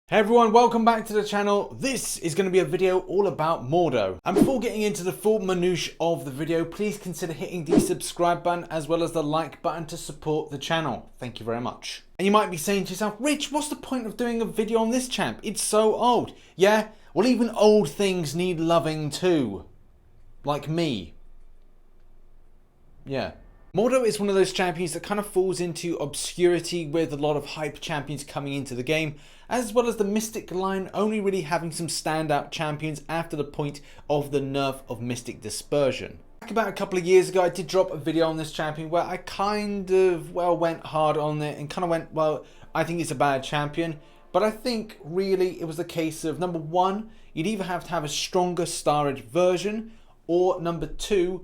Hey everyone, welcome back to the channel. This is going to be a video all about Mordo. And before getting into the full minutiae of the video, please consider hitting the subscribe button as well as the like button to support the channel. Thank you very much. And you might be saying to yourself, Rich, what's the point of doing a video on this champ? It's so old. Yeah, well even old things need loving too. Like me. Yeah. Mordo is one of those champions that kind of falls into obscurity with a lot of hype champions coming into the game, as well as the Mystic line only really having some standout champions after the point of the nerf of Mystic Dispersion. Back about a couple of years ago, I did drop a video on this champion where I kind of, went hard on it and kind of went, I think it's a bad champion. But I think really it was the case of, number one, you'd either have to have a stronger Star Edge version, or number two,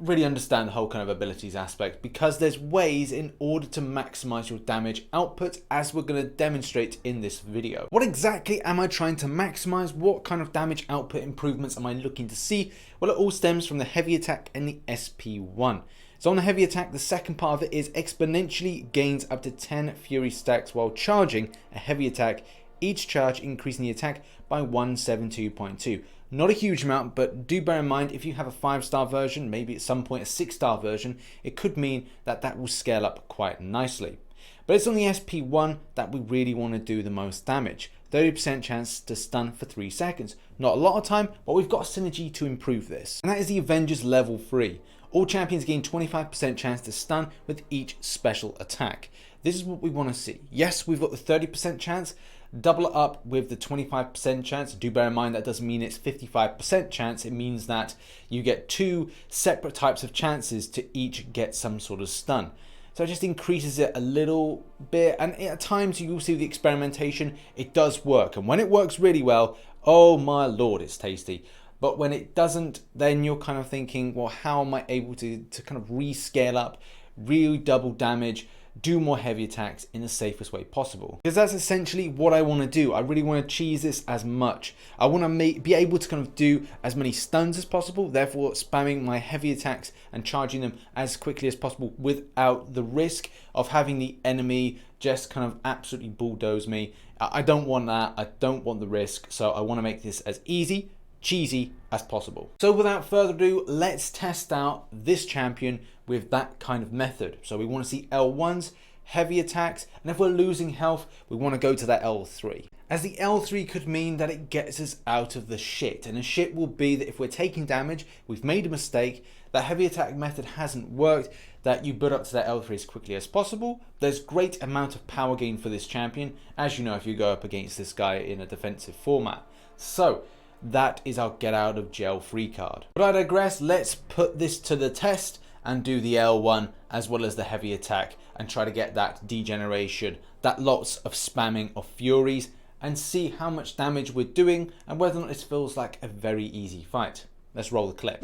really understand the whole kind of abilities aspect, because there's ways in order to maximize your damage output, as we're going to demonstrate in this video. What exactly am I trying to maximize? What kind of damage output improvements am I looking to see? Well, it all stems from the heavy attack and the SP1. So on the heavy attack, the second part of it is exponentially gains up to 10 fury stacks while charging a heavy attack, each charge increasing the attack by 172.2. Not a huge amount, but do bear in mind if you have a 5-star version, maybe at some point a 6-star version, it could mean that that will scale up quite nicely. But it's on the SP1 that we really want to do the most damage. 30% chance to stun for 3 seconds. Not a lot of time, but we've got a synergy to improve this. And that is the Avengers level 3. All champions gain 25% chance to stun with each special attack. This is what we want to see. Yes, we've got the 30% chance. Double it up with the 25% chance. Do bear in mind that doesn't mean it's 55% chance. It means that you get 2 separate types of chances to each get some sort of stun. So it just increases it a little bit, and at times you will see the experimentation, it does work. And when it works really well, oh my lord, it's tasty. But when it doesn't, then you're kind of thinking, well, how am I able to kind of rescale up, really double damage, do more heavy attacks in the safest way possible? Because that's essentially what I want to do. I really want to cheese this as much. I want to be able to kind of do as many stuns as possible, therefore spamming my heavy attacks and charging them as quickly as possible without the risk of having the enemy just kind of absolutely bulldoze me. I don't want that. I don't want the risk. So I want to make this as easy, cheesy as possible. So without further ado, let's test out this champion with that kind of method. So we want to see L1s, heavy attacks, and if we're losing health, we want to go to that L3. As the L3 could mean that it gets us out of the shit, and the shit will be that if we're taking damage, we've made a mistake, that heavy attack method hasn't worked, that you build up to that L3 as quickly as possible. There's great amount of power gain for this champion, as you know, if you go up against this guy in a defensive format. So that is our get out of jail free card. But I digress. Let's put this to the test and do the L1 as well as the heavy attack and try to get that degeneration, that lots of spamming of furies, and see how much damage we're doing and whether or not this feels like a very easy fight. Let's roll the clip.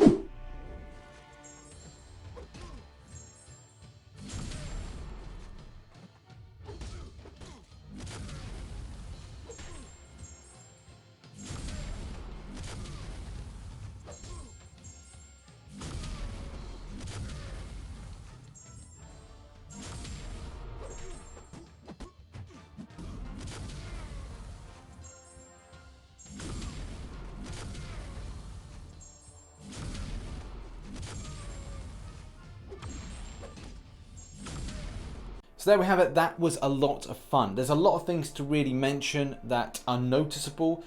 So there we have it. That was a lot of fun. There's a lot of things to really mention that are noticeable.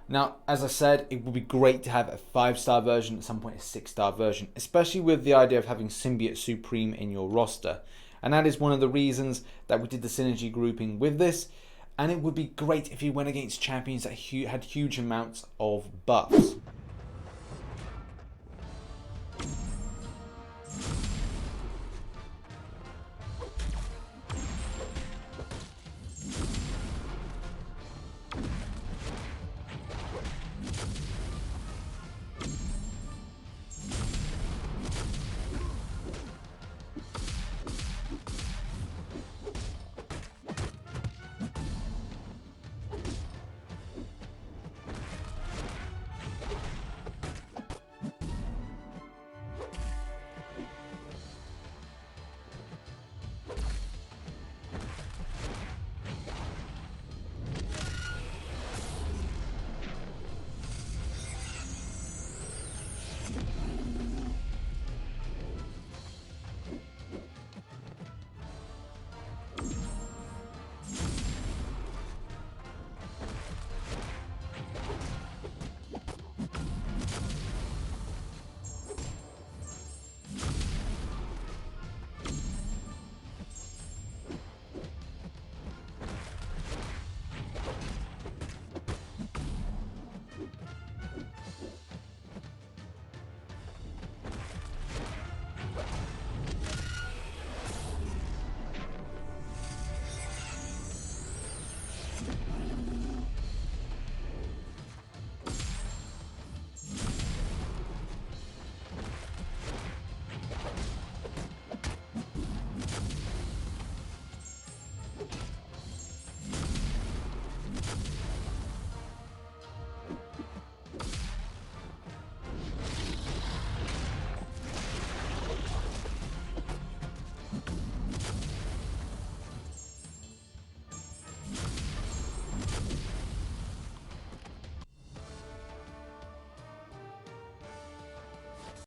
Now, as I said, it would be great to have a 5-star version, at some point a 6-star version, especially with the idea of having Symbiote Supreme in your roster. And that is one of the reasons that we did the synergy grouping with this. And it would be great if you went against champions that had huge amounts of buffs.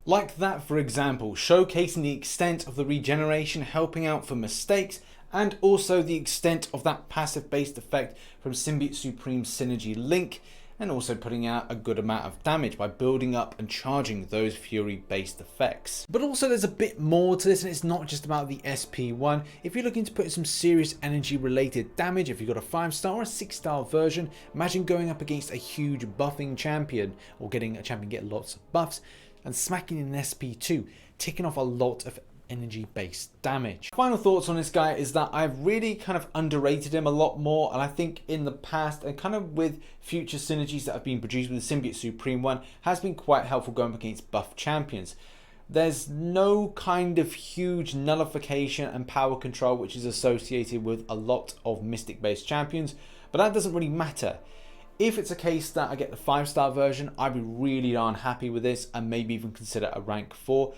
Like that, for example, showcasing the extent of the regeneration, helping out for mistakes, and also the extent of that passive based effect from Symbiote Supreme Synergy Link, and also putting out a good amount of damage by building up and charging those Fury based effects. But also there's a bit more to this, and it's not just about the SP1. If you're looking to put in some serious energy related damage, if you've got a 5-star or a 6-star version, imagine going up against a huge buffing champion, or getting a champion get lots of buffs, and smacking in an SP2, ticking off a lot of energy based damage. Final thoughts on this guy is that I've really kind of underrated him a lot more, and I think in the past and kind of with future synergies that have been produced with the Symbiote Supreme one has been quite helpful going up against buff champions. There's no kind of huge nullification and power control which is associated with a lot of mystic based champions, but that doesn't really matter. If it's a case that I get the 5-star version, I'd be really darn happy with this and maybe even consider a rank 4.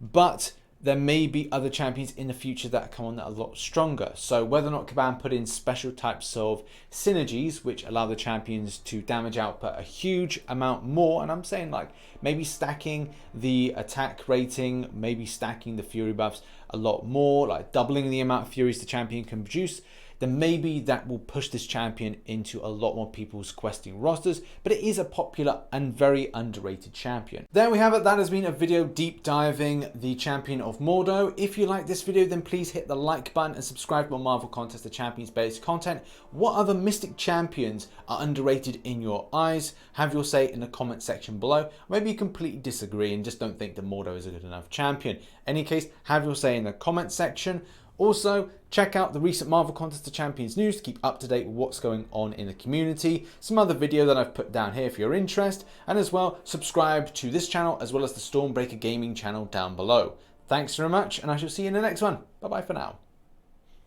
But there may be other champions in the future that come on that are a lot stronger. So whether or not Caban put in special types of synergies which allow the champions to damage output a huge amount more, and I'm saying like maybe stacking the attack rating, maybe stacking the fury buffs a lot more, like doubling the amount of furies the champion can produce, then maybe that will push this champion into a lot more people's questing rosters, but it is a popular and very underrated champion. There we have it. That has been a video deep diving the champion of Mordo. If you like this video, then please hit the like button and subscribe to more Marvel Contest of Champions based content. What other mystic champions are underrated in your eyes? Have your say in the comment section below. Maybe you completely disagree and just don't think that Mordo is a good enough champion. In any case, have your say in the comment section. Also, check out the recent Marvel Contest of Champions news to keep up to date with what's going on in the community. Some other video that I've put down here for your interest. And as well, subscribe to this channel as well as the Stormbreaker Gaming channel down below. Thanks very much, and I shall see you in the next one. Bye bye for now.